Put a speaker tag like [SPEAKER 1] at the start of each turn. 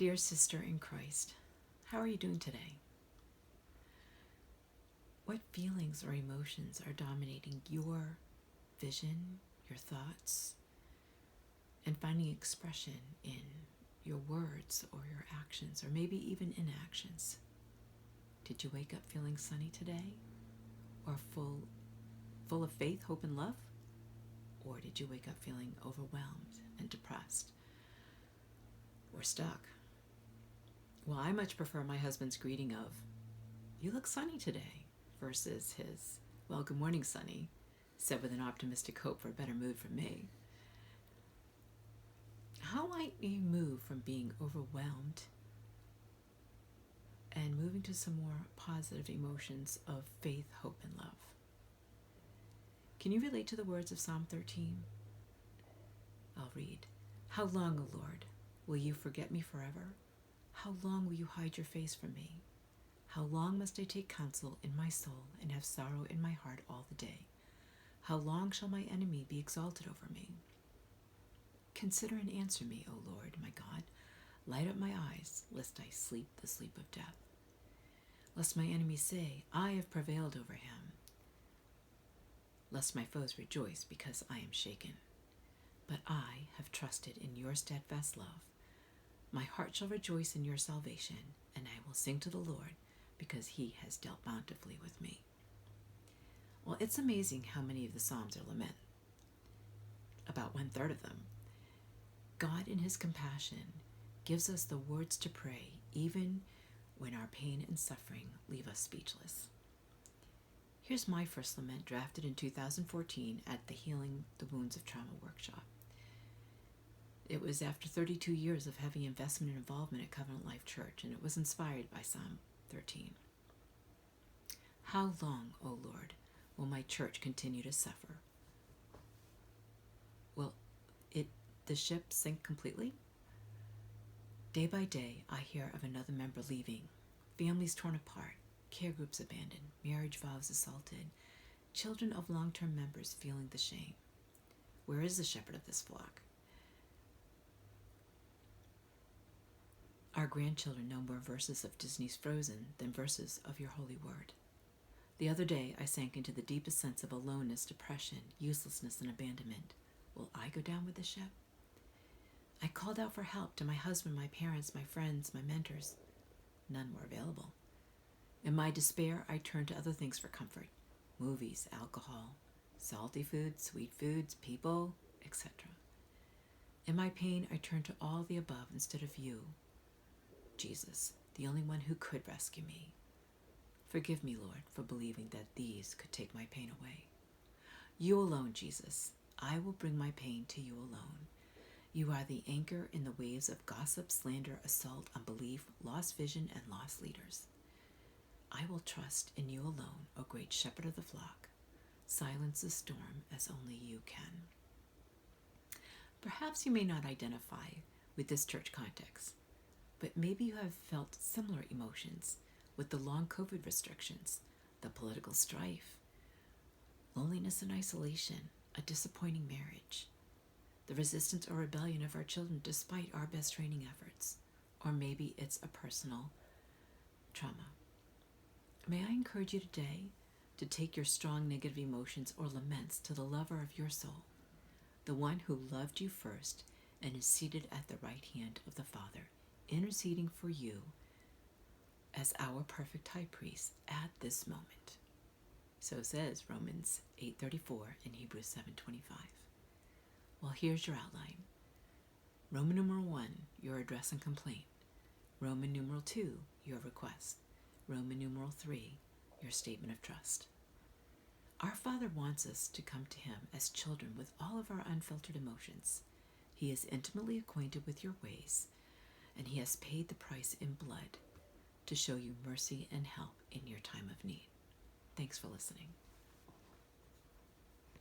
[SPEAKER 1] Dear sister in Christ, how are you doing today? What feelings or emotions are dominating your vision, your thoughts, and finding expression in your words or your actions, or maybe even inactions? Did you wake up feeling sunny today, or full of faith, hope, and love? Or did you wake up feeling overwhelmed and depressed or stuck? Well, I much prefer my husband's greeting of, "You look sunny today," versus his, "Well, good morning, sunny," said with an optimistic hope for a better mood from me. How might we move from being overwhelmed and moving to some more positive emotions of faith, hope, and love? Can you relate to the words of Psalm 13? I'll read. "How long, O Lord, will you forget me forever? How long will you hide your face from me? How long must I take counsel in my soul and have sorrow in my heart all the day? How long shall my enemy be exalted over me? Consider and answer me, O Lord, my God. Light up my eyes, lest I sleep the sleep of death. Lest my enemies say, I have prevailed over him. Lest my foes rejoice because I am shaken. But I have trusted in your steadfast love. My heart shall rejoice in your salvation, and I will sing to the Lord, because he has dealt bountifully with me." Well, it's amazing how many of the Psalms are lament. About 1/3 of them. God, in his compassion, gives us the words to pray, even when our pain and suffering leave us speechless. Here's my first lament, drafted in 2014 at the Healing the Wounds of Trauma workshop. It was after 32 years of heavy investment and involvement at Covenant Life Church, and it was inspired by Psalm 13. "How long, O Lord, will my church continue to suffer? Will the ship sink completely? Day by day, I hear of another member leaving, families torn apart, care groups abandoned, marriage vows assaulted, children of long-term members feeling the shame. Where is the shepherd of this flock? Our grandchildren know more verses of Disney's Frozen than verses of your holy word. The other day, I sank into the deepest sense of aloneness, depression, uselessness, and abandonment. Will I go down with the ship? I called out for help to my husband, my parents, my friends, my mentors. None were available. In my despair, I turned to other things for comfort. Movies, alcohol, salty foods, sweet foods, people, etc. In my pain, I turned to all the above instead of you, Jesus, the only one who could rescue me. Forgive me, Lord, for believing that these could take my pain away. You alone, Jesus, I will bring my pain to you alone. You are the anchor in the waves of gossip, slander, assault, unbelief, lost vision, and lost leaders. I will trust in you alone, O great shepherd of the flock. Silence the storm as only you can. Perhaps you may not identify with this church context, but maybe you have felt similar emotions with the long COVID restrictions, the political strife, loneliness and isolation, a disappointing marriage, the resistance or rebellion of our children despite our best training efforts, or maybe it's a personal trauma. May I encourage you today to take your strong negative emotions or laments to the lover of your soul, the one who loved you first and is seated at the right hand of the Father, interceding for you as our perfect high priest at this moment. So says Romans 8:34 and Hebrews 7:25. Well, here's your outline. Roman numeral 1, your address and complaint. Roman numeral 2, your request. Roman numeral 3, your statement of trust. Our Father wants us to come to him as children with all of our unfiltered emotions. He is intimately acquainted with your ways, and he has paid the price in blood to show you mercy and help in your time of need. Thanks for listening.